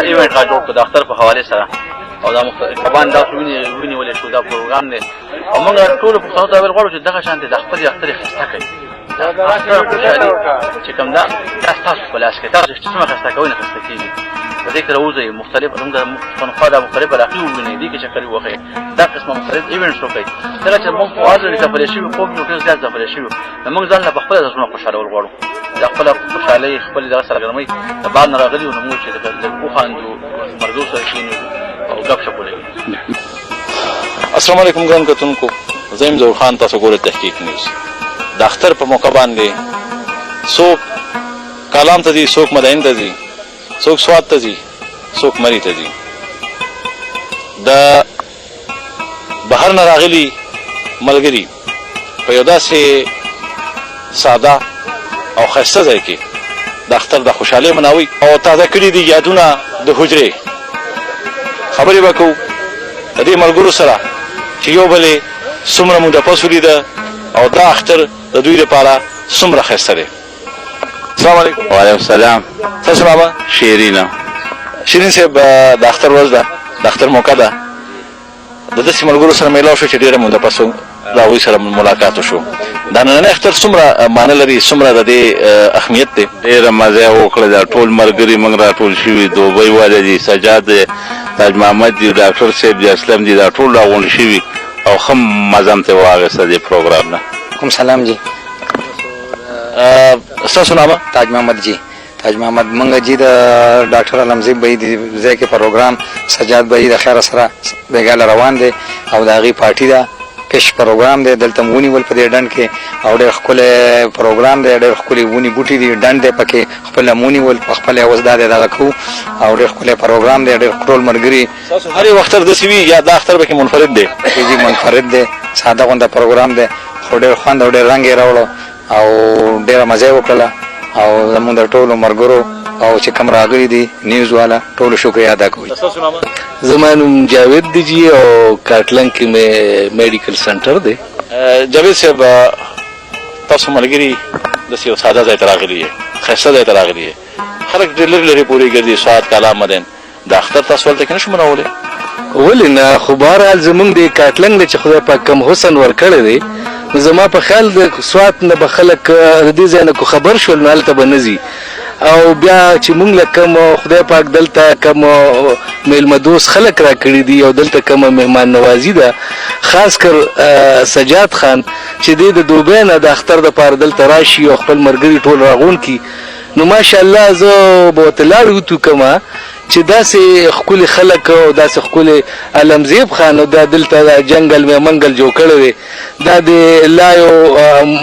ایونټ را جوړ کړو د اختر په حوالې سره او دا کبان دا ونیولې شو دا پروګرام دی او موږ ټولو پښتنو ته ویل غواړو چې دغه شانتې د خپلې اختر ښایسته کوي چې کوم دا ستاسو په لاس کې تاسو چې څومره ښایسته کوئ نه ښایسته کېږي په دې کې راوځئ مختلف زموږ د پښتونخوا دا مختلف علاقې ووینئ دې کې چکرې ووهئ دا قسمه مختلف ایونټس وکړئ کله چې موږ فعال ځپلی شوي خوب یو ډېر زیات ځپلی شوي نو موږ ځان له په خپله د زړونه خوشحالول غواړو د خپله خوشحالۍ خپلې دغه سرګرمۍ د بار نه راغلي وو نو موږ چې لږ وخاندو ملګرو سره کښېنو او ګپ شپ ولګوو. السلام علیکم ګران کتونکو، زه یم ظهور خان، تاسو ګورئ تحقیق نیوز. د اختر په موقع باندې څوک کالام ته ځي، څوک مدین ته ځي، څوک سوات ته ځي، څوک مري ته ځي. د بهر نه راغلي ملګري په یو داسې ساده او ښایسته ځای کې د اختر د خوشحالۍ مناوي او تازه کړي دي یادونه د حجرې. خبرې به کوو د دې ملګرو سره چې یو بل یې څومره موده پس ولیده او دا اختر د دوی لپاره څومره ښایسته دی. السلام علیکم. وعلیکم السلام. تاسو نامه؟ شیرینه. شیرین صاحب، د اختر ورځ ده، د اختر موقع ده، د داسې ملګرو سره میلاو شو چې ډېره موده پس د هغوی سره ملاقات وشو. دا نننی اختر څومره معنی لري، څومره د دې اهمیت دی؟ ډېره مزه یې وکړه. دا ټول ملګري موږ راټول شوي، دوبۍ والا دي، سجاد دی، تاج محمد دی، ډاکټر صاحب دی، اسلم دی، دا ټول راغونډ شوي او ښه مزه م ترې واخیسته دې پروګرام نه. کوم سلام جی. ستاسو نامه؟ تاج محمد جی. تاج محمد منګه جی د ډاکټر علمزی بهي د ځای کې پروګرام سجاد بهي د خیره سره بیګاله روان دی او د هغې پارټي ده پیش پروګرام دی. دلته مو ونیول په دې ډنډ کې او ډېر ښکلی پروګرام دی، ډېر ښکلي ونې بوټي دي، ډنډ دی پکې خپله مو ونیول په خپل عوض دا دی دغه کوو او ډېر ښکلی پروګرام دی. ډېر ټول ملګري هر یو اختر داسې وي یا دا اختر پکې منفرد دی؟ جی منفرد دی، ساده غونډه پروګرام دی خو ډېر خوند او ډېر رنګ یې راوړو او ډېره مزه یې وکړله او زموږ د ټولو ملګرو او چې کوم راغلي دي نیوز والا ټولو شکریه ادا کوي. زما نوم جاوید دی جی او کاټلنګ کې مې میډیکل سنټر دی. جاوید صاحب، تاسو ملګري داسې یو ساده ځای ته راغلي یې، ښایسته ځای ته راغلي یې، خلک ډېر لرې لرې پورې ګرځي، سوات، کالام، مدین. د اختر تاسو هلته کې نه شو منولی؟ ولې نه، خو بهرحال زمونږ د کاټلنګ دی چې خدای پاک کم حسن ورکړی دی، نو زما په خیال د سوات نه به خلک د دې ځای نه کو خبر شول نو هلته به نه ځي او بیا چې مونږ له کوم خدای پاک دلته کوم میلمه دوست خلک را کړي دي او دلته کومه مهمان نوازي ده، خاص کر سجاد خان چې دی د دوبۍ نه د اختر دپاره دلته راشي او خپل ملګري ټول راغونډ کړي، نو ماشاءالله زه به ورته لاړ وتوکمه چې داسې ښکلي خلک او داسې ښکلي علمزیب خان او دا دلته دا جنګل مې منګل جوړ کړی دی، دا د لایو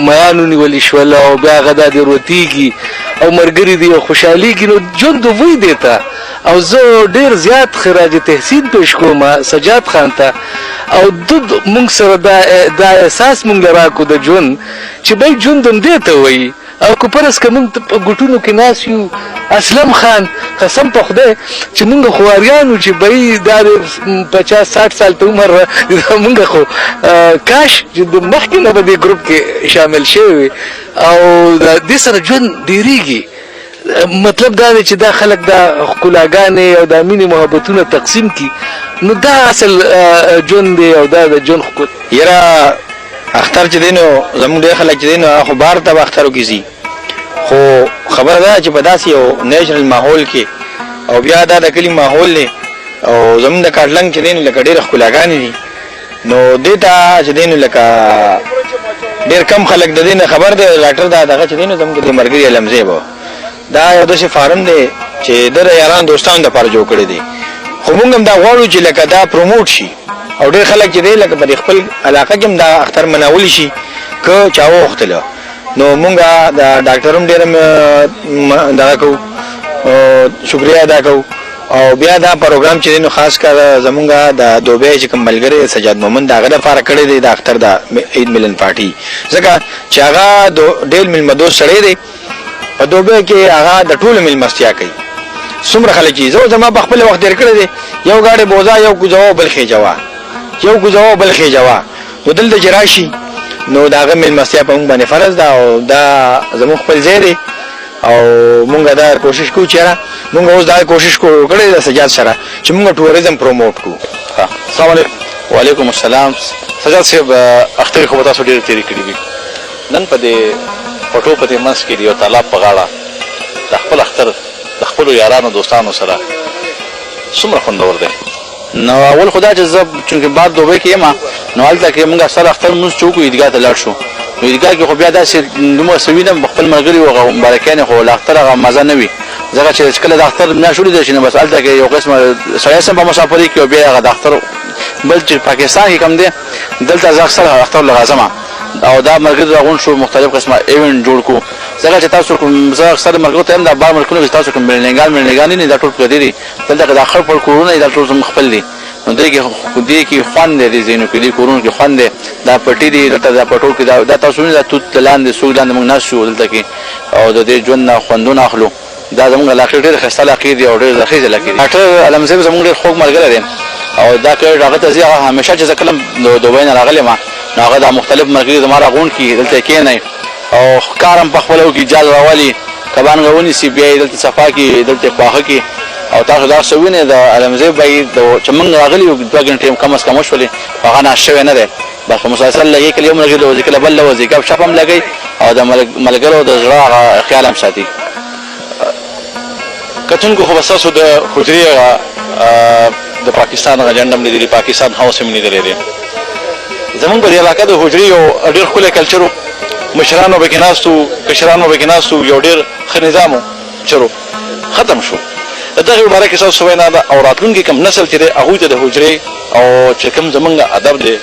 میانو نیولي شول او بیا هغه دا د روتېږي او ملګري دي او خوشحالېږي، نو ژوند وی دی ته او زه ډېر زیات خراج تحسین پیش کوم سجاد خان ته او د مونږ سره دا احساس مونږ له راکړو د ژوند چې بی ژوند همدې ته وایي او که فرض که مونږ په ګوټونو کې ناست یو، اسلم خان قسم په خدای چې مونږ خواريان وو چې بی دا 50-60 سال ته عمر مونږ خو کاش چې د مخکې نه به دې ګروپ کې شامل شوي وي او د دې سره ژوند ډېرېږي. مطلب دا دی چې دا خلک دا ښکلاګانې او دا مینې محبتونه تقسیم کړي، نو دا اصل ژوند دی او دا د ژوند ښکل. یاره اختر چې دی نو زموږ ډېر خلک چې دی نو خو بهر ته به اخترو کې ځي، خو خبره ده چې په داسې یو نیچرل ماحول کې او بیا دا د کلي ماحول دی او زموږ د کاټلنګ چې دی نو لکه ډېره ښکلاګانې دي، نو دې ته چې دی نو لکه ډېر کم خلک د دې نه خبر دی. ډاکټر دا دغه چې دی نو زموږ د ملګري علمزی به دا یو داسې فارم دی چې د یارانو دوستانو دپاره جوړ کړی دی خو موږ هم دا غواړو چې لکه دا پروموټ شي او ډېر خلک چې دی لکه په خپل علاقه کې هم دا اختر مناولی شي که چا وغوښتله نو موږ د ډاکټر هم ډېر دغه کوو شکریه ادا کوو او بیا دا پروګرام چې دی نو خاص کر زمونږ د دوبۍ چې کوم ملګری سجاد مومن د هغه دپاره کړی دی د اختر د عید ملن پارټي ځکه چې هغه ډېر میلمهدوست سړی دی په دوبۍ کې هغه د ټولو میلمستیا کوي څومره خلک چې زه زما په خپل وخت تېر کړی دی یو ګاډی بوزا یو کوزه بل خېجوا یو کوزه بل خېجوا نو دلته چې راشي نو د هغه میلمستیا په موږ باندې فرض ده او دا زموږ خپل ځای دی او مونږ دا کوشش کوو چې مونږ اوس دا کوشش کوو کړی د سجاد سره چې مونږ ټوریزم پروموټ کوو. السلام علیکم. وعلیکم السلام. سجاد صاحب اختر خو تاسو ډېر تیری کړی دي نن په دې پټو په دې منځ کې دی یو تالاب په غاړه د خپل اختر د خپلو یارانو دوستانو سره څومره خوندور دی؟ نو اول خدا چې زه چونکې بعد دوبۍ کې یم نو هلته کې موږ سره اختر لمونځ چې وکړو عیدګاه ته لاړ شو نو عیدګاه کې خو بیا داسې دومره څه وینم خپل ملګري وو مبارکیانې خو له اختر هغه مزه نه وي ځکه چې کله د اختر میاشت ولیدل شي نو بس هلته کې یو قسمه سړی سم په مسافرۍ کې او بیا هغه د اختر بل چې پاکستان کې کوم دی دلته زه اکثر اختر لغازم او دا مرګ راغون شو مختلف قسمه ایونت جوړ کو ځکه چې تاسو کوم زه اکثر مرګ ته هم دا بار ملکونو کې تاسو کوم ملنګان نه دا ټول پردي دي دلته د اخر پر کورونه دا ټول خپل دي نو دې کې خوند دي زینو کې دي کورونه کې خوند دي دا پټي دي دلته دا پټو کې دا تاسو نه دا توت لاندې سوق لاندې موږ ناس شو دلته کې او د دې ژوند خوندونه اخلو دا زموږ علاقې ډېر ښایسته علاقې دي او ډېر زرخیزه علاقې دي ډاکټر علم صاحب زموږ ډېر خوږ ملګری دی او دا کړ هغه ته زه همیشه چې کلم دوبۍ نه راغلی ما نو هغه دا مختلف مرګري زما راغون کې دلته کېنی او کارم په خپلو کې جال راولي کبان غونی سی بیا دلته صفا کې دلته پاخه کې او تاسو دا سوینه د علم صاحب بای د چمن راغلی یو 2 غنټې کم از کم شولې هغه ناشوي نه ده بس مسلسل لګي کله یوم لګي د ذکر بل و ذکر شپم لګي او د ملګرو د زړه خیال هم ساتي کتونکو خو بساسو د حجري د پاکستان غجندم لري پاکستان هاوس هم نه لري زمونږ په علاقه د حجري یو ډېر ښکلی کلچر مشرانو به کې ناستو کشرانو به کې ناستو یو ډېر ښه نظام چرو ختم شو د دغه باره کې ستاسو وینا ده او راتلونکي کوم نسل چې دی هغوی ته د حجرې او چې کوم زمونږ ادب دی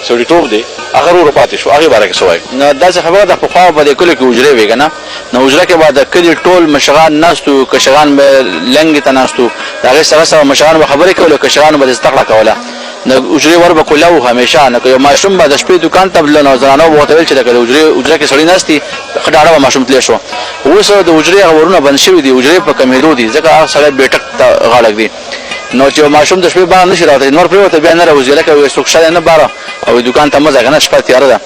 سړیتوب دی هغه ورو پاتې شو هغې باره کې څه وایي نو داسې خبره ده پخوا په دې کلیو کې حجرې وې که نه نو حجره کې به د کلي ټول مشران ناستو کشران به لنګې ته ناستو د هغې سره سره مشران به خبرې کولې کشرانو به زده کړه کوله نو حجرې ور به کوله همیشه نو که یو ماشوم به د شپې دوکان ته تلل نو زنانو به ورته ویل چې د حجره کې سړی ناستي ښه ډاډه به ماشوم تللی شو اوس د حجرې هغه ورونه بند شوي دي حجرې په کمېدو دي ځکه هغه سړی بیټک ته غاړک دي نو چې ماشوم د شپې بار نه شي راوتی نور پرېوته بیا نه راوځي لکه یو څوک شلی نه باره او دوکان ته مه ځه که نه شپه تیاره ده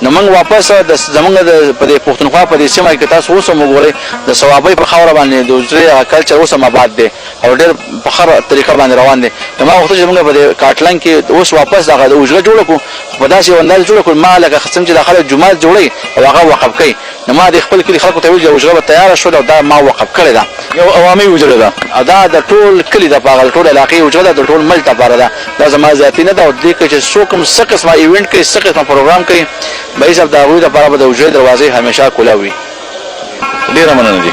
نو موږ واپس زمونږ په دې پښتونخوا په دې سیمه کې تاسو اوس هم وګورئ د صوابۍ په خاوره باندې د حجرې کلچر اوس هم آباد دی او ډېر په ښه طریقه باندې روان دی نو ما غوښتل چې موږ په دې کاټلنګ کې اوس واپس دغه د حجره جوړه کړو په داسې یو انداز جوړه کړو ما لکه څنګه چې د خلک جومات جوړوي او هغه وقف کوي نو ما د خپل کلي خلکو ته ویل چې حجره به تیاره شول او دا ما وقف کړې ده یو عوامي حجره ده او دا د ټول کلي دپاره ټول علاقې حجره ده د ټول ملک دپاره ده دا زما ذاتي نه ده او دې کې چې څوک هم څه قسمه ایونټ کوي څه قسمه پروګرام کوي بهي صاحب د هغوی دپاره به د حجرې دروازې همیشه کله وي ډېره مننه دي